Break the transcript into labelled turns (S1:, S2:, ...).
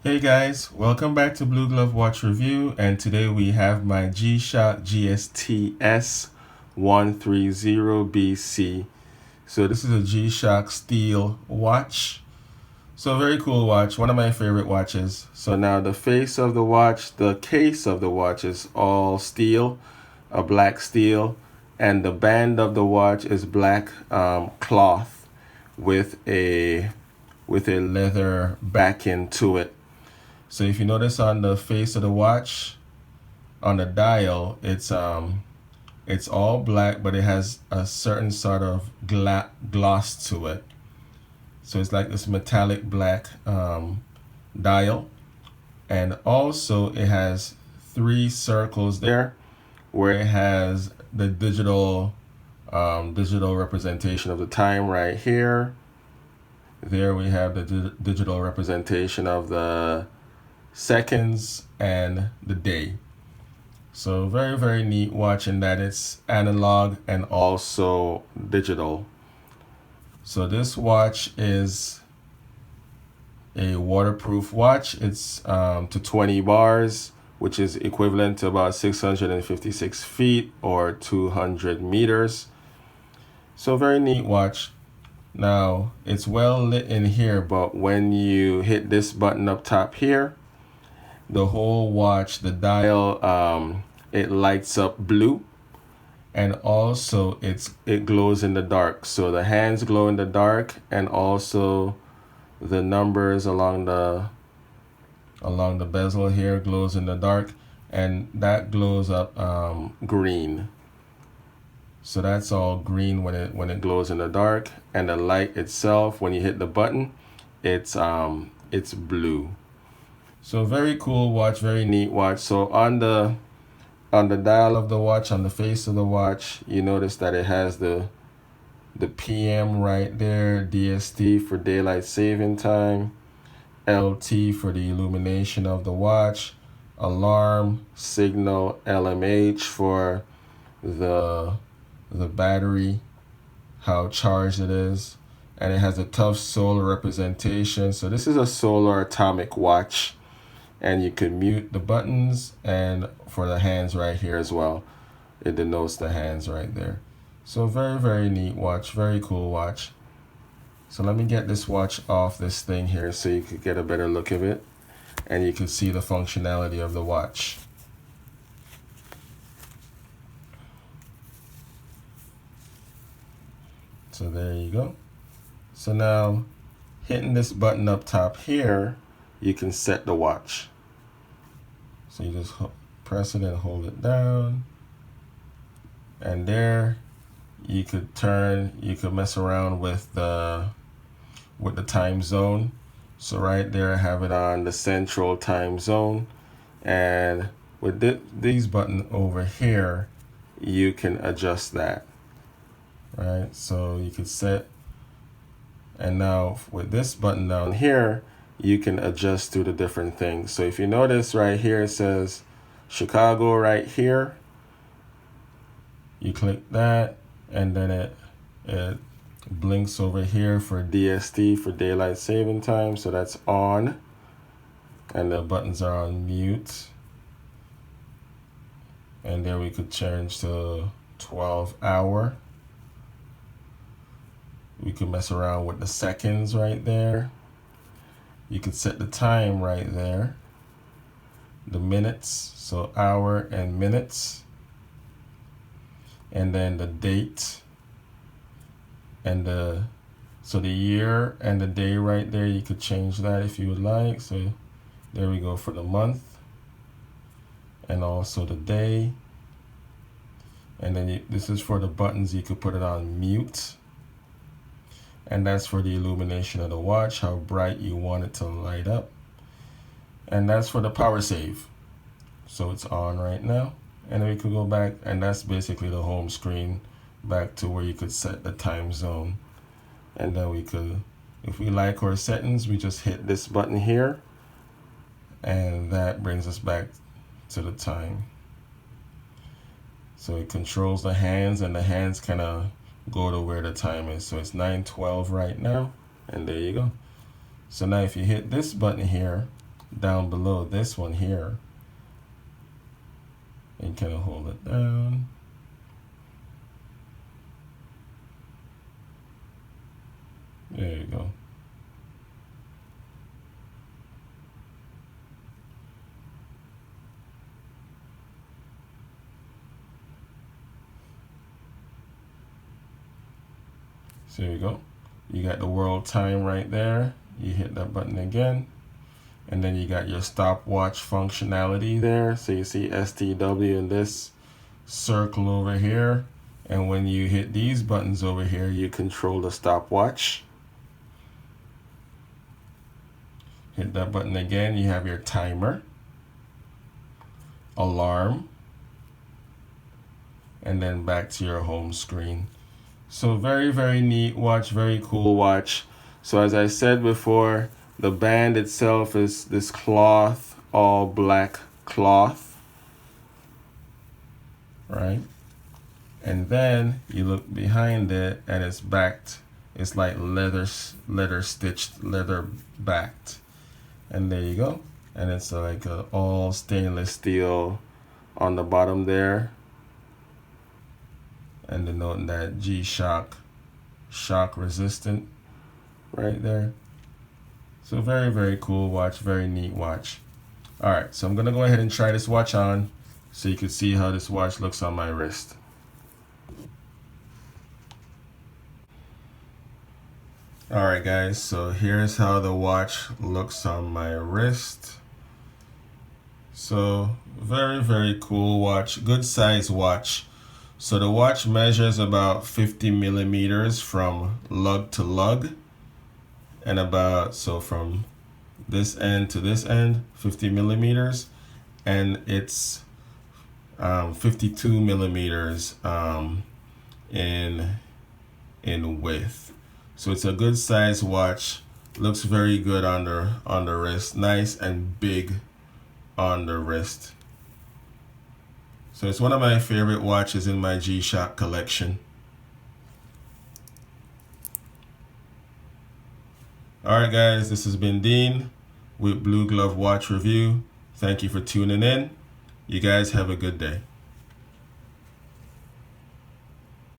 S1: Hey guys, welcome back to Blue Glove Watch Review, and today we have my G-Shock GSTS 130BC. So this is a G-Shock steel watch. So very cool watch, one of my favorite watches. So now the face of the watch, the case of the watch is all steel, a black steel, and the band of the watch is black cloth with a leather backing to it. So if you notice on the face of the watch, on the dial, it's all black, but it has a certain sort of gloss to it. So it's like this metallic black dial, and also it has 3 circles there, where it has the digital representation of the time right here. There we have the digital representation of the seconds and the day. So very, very neat watch in that it's analog and also digital. So this watch is a waterproof watch. It's to 20 bars, which is equivalent to about 656 feet or 200 meters. So very neat watch. Now it's well lit in here, but when you hit this button up top here, the whole watch, the dial, it lights up blue, and also it glows in the dark. So the hands glow in the dark, and also the numbers along the bezel here glows in the dark, and that glows up green. So that's all green when it glows in the dark, and the light itself, when you hit the button, it's blue. So very cool watch, very neat watch. So on the dial of the watch, on the face of the watch, you notice that it has the PM right there, DST for daylight saving time, LT for the illumination of the watch, alarm, signal, LMH for the battery, how charged it is, and it has a tough solar representation. So this is a solar atomic watch, and you can mute the buttons, and for the hands right here as well, it denotes the hands right there. So very, very neat watch, very cool watch. So let me get this watch off this thing here so you could get a better look of it, and you can see the functionality of the watch. So there you go. So now, hitting this button up top here, you can set the watch. So you just press it and hold it down, and there you could mess around with the time zone. So right there I have it on the central time zone, and with these buttons over here, you can adjust that. Right, so you could set, and now with this button down here, you can adjust to the different things. So if you notice right here, it says Chicago right here. You click that, and then it blinks over here for DST for daylight saving time. So that's on, and the buttons are on mute. And there we could change to 12-hour. We could mess around with the seconds right there. You could set the time right there. The minutes, so hour and minutes. And then the date. And the year and the day right there, you could change that if you would like. So there we go for the month. And also the day. And then this is for the buttons, you could put it on mute. And that's for the illumination of the watch, how bright you want it to light up. And that's for the power save. So it's on right now. And then we could go back, and that's basically the home screen, back to where you could set the time zone. And then we could, if we like our settings, we just hit this button here, and that brings us back to the time. So it controls the hands, and the hands kind of go to where the time is. So it's 9:12 right now, and there you go. So now if you hit this button here, down below this one here. And kind of hold it down. There you go. So there you go. You got the world time right there. You hit that button again. And then you got your stopwatch functionality there. So you see STW in this circle over here. And when you hit these buttons over here, you control the stopwatch. Hit that button again, you have your timer, alarm, and then back to your home screen. So very, very neat watch, very cool watch. So as I said before, the band itself is this cloth, all black cloth, right? And then you look behind it and it's backed. It's like leather stitched, leather backed. And there you go. And it's like all stainless steel on the bottom there. And denoting that G-Shock, shock resistant right there. So very, very cool watch, very neat watch. All right, so I'm gonna go ahead and try this watch on so you can see how this watch looks on my wrist. All right, guys, so here's how the watch looks on my wrist. So very, very cool watch, good size watch. So the watch measures about 50 millimeters from lug to lug, and about, so from this end to this end, 50 millimeters, and it's 52 millimeters in width. So it's a good size watch, looks very good on the wrist, nice and big on the wrist. So it's one of my favorite watches in my G-Shock collection. Alright guys, this has been Dean with Blue Glove Watch Review. Thank you for tuning in. You guys have a good day.